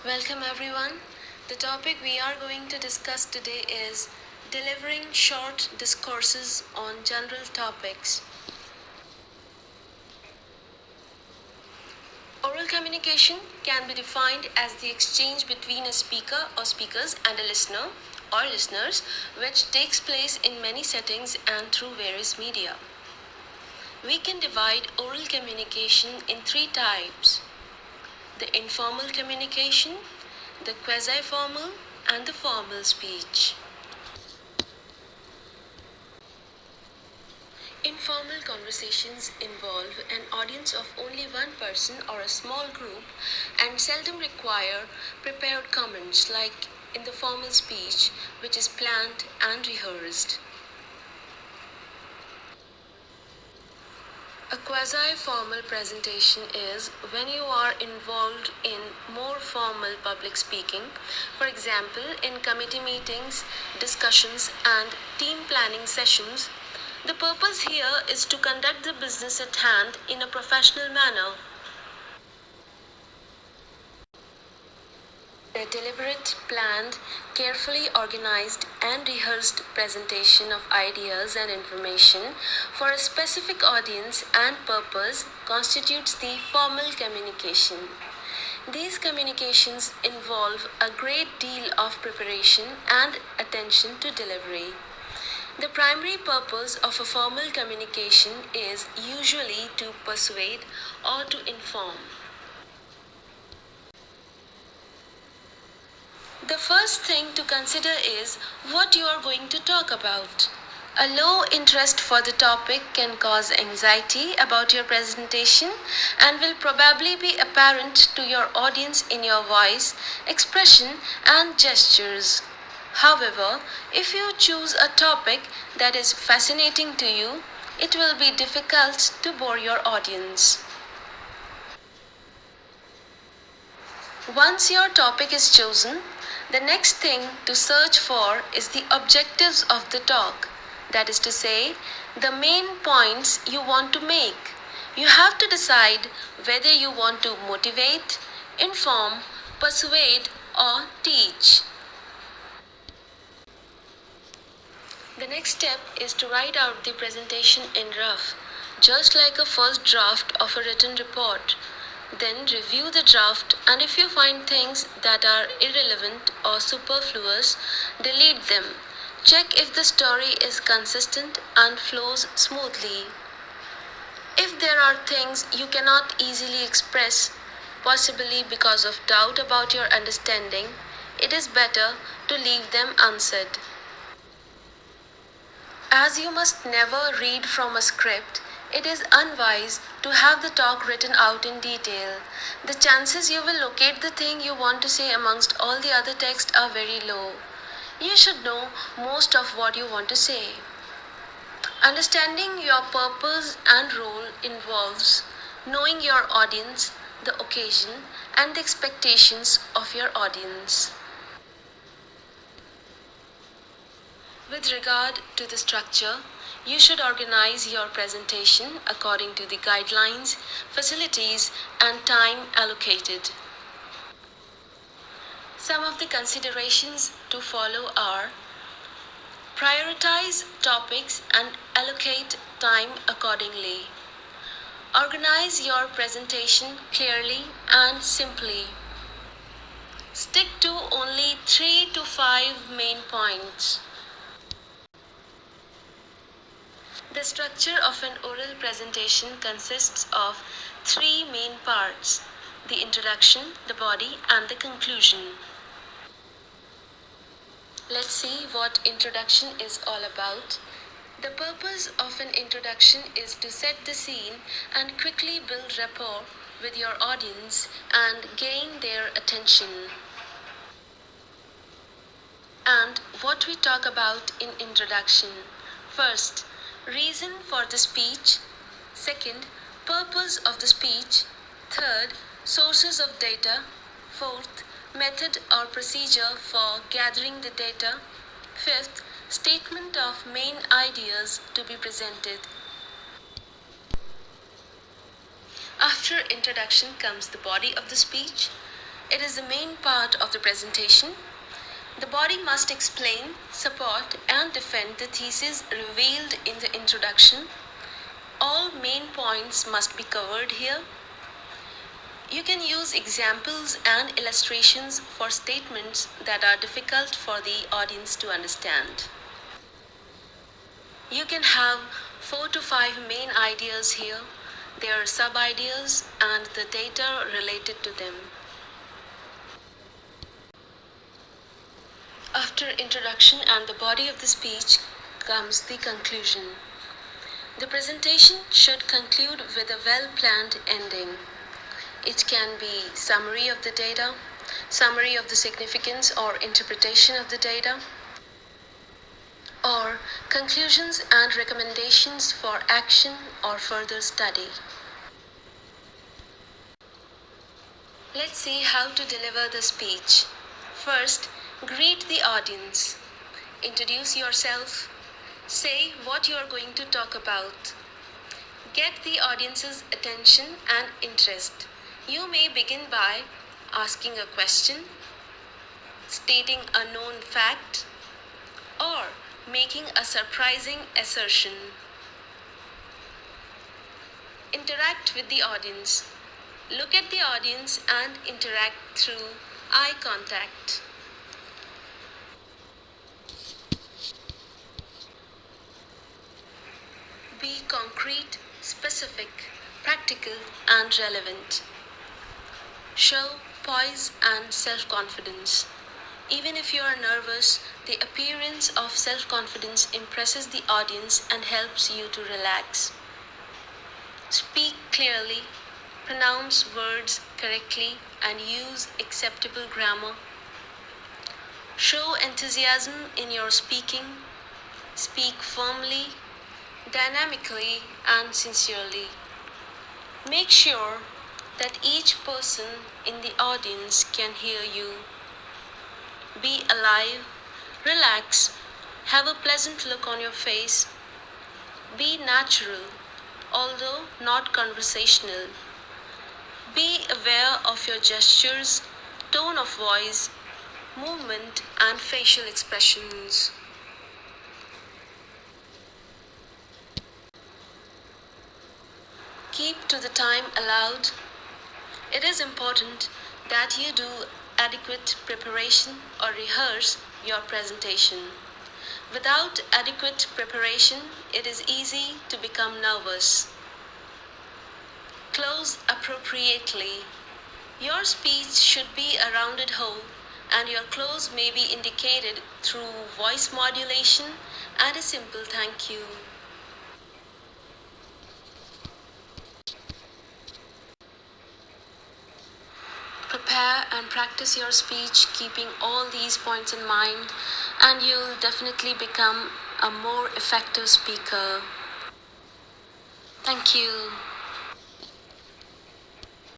Welcome everyone. The topic we are going to discuss today is delivering short discourses on general topics. Oral communication can be defined as the exchange between a speaker or speakers and a listener or listeners, which takes place in many settings and through various media. We can divide oral communication in three types: the informal communication, the quasi formal, and the formal speech. Informal conversations involve an audience of only one person or a small group and seldom require prepared comments like in the formal speech, which is planned and rehearsed. A quasi formal presentation is when you are involved in more formal public speaking, for example, in committee meetings, discussions, and team planning sessions. The purpose here is to conduct the business at hand in a professional manner. A deliberate, planned, carefully organized, and rehearsed presentation of ideas and information for a specific audience and purpose constitutes the formal communication. These communications involve a great deal of preparation and attention to delivery. The primary purpose of a formal communication is usually to persuade or to inform. The first thing to consider is what you are going to talk about. A low interest for the topic can cause anxiety about your presentation and will probably be apparent to your audience in your voice, expression, and gestures. However, if you choose a topic that is fascinating to you, it will be difficult to bore your audience. Once your topic is chosen, the next thing to search for is the objectives of the talk. That is to say, the main points you want to make. You have to decide whether you want to motivate, inform, persuade, or teach. The next step is to write out the presentation in rough, just like a first draft of a written report. Then review the draft, and if you find things that are irrelevant or superfluous, delete them. Check if the story is consistent and flows smoothly. If there are things you cannot easily express, possibly because of doubt about your understanding, it is better to leave them unsaid. As you must never read from a script, it is unwise to have the talk written out in detail. The chances you will locate the thing you want to say amongst all the other text are very low. You should know most of what you want to say. Understanding your purpose and role involves knowing your audience, the occasion, and the expectations of your audience. With regard to the structure, you should organize your presentation according to the guidelines, facilities, and time allocated. Some of the considerations to follow are: prioritize topics and allocate time accordingly. Organize your presentation clearly and simply. Stick to only 3 to 5 main points. The structure of an oral presentation consists of three main parts: the introduction, the body, and the conclusion. Let's see what introduction is all about. The purpose of an introduction is to set the scene and quickly build rapport with your audience and gain their attention. And what we talk about in introduction: first, reason for the speech; second, purpose of the speech; third, sources of data; fourth, method or procedure for gathering the data; fifth, statement of main ideas to be presented. After introduction comes the body of the speech. It is the main part of the presentation. The body must explain, support, and defend the thesis revealed in the introduction. All main points must be covered here. You can use examples and illustrations for statements that are difficult for the audience to understand. You can have 4 to 5 main ideas here, their sub-ideas, and the data related to them. After introduction and the body of the speech comes the conclusion. The presentation should conclude with a well-planned ending. It can be summary of the data, summary of the significance or interpretation of the data, or conclusions and recommendations for action or further study. Let's see how to deliver the speech. First, greet the audience. Introduce yourself. Say what you are going to talk about. Get the audience's attention and interest. You may begin by asking a question, stating a known fact, or making a surprising assertion. Interact with the audience. Look at the audience and interact through eye contact. Be concrete, specific, practical, and relevant. Show poise and self-confidence. Even if you are nervous, the appearance of self-confidence impresses the audience and helps you to relax. Speak clearly, pronounce words correctly, and use acceptable grammar. Show enthusiasm in your speaking. Speak firmly, dynamically, and sincerely. Make sure that each person in the audience can hear you. Be alive, relax, have a pleasant look on your face. Be natural, although not conversational. Be aware of your gestures, tone of voice, movement, and facial expressions. Keep to the time allowed. It is important that you do adequate preparation or rehearse your presentation. Without adequate preparation, it is easy to become nervous. Close appropriately. Your speech should be a rounded whole, and your close may be indicated through voice modulation and a simple thank you. Prepare and practice your speech keeping all these points in mind, and you'll definitely become a more effective speaker. Thank you.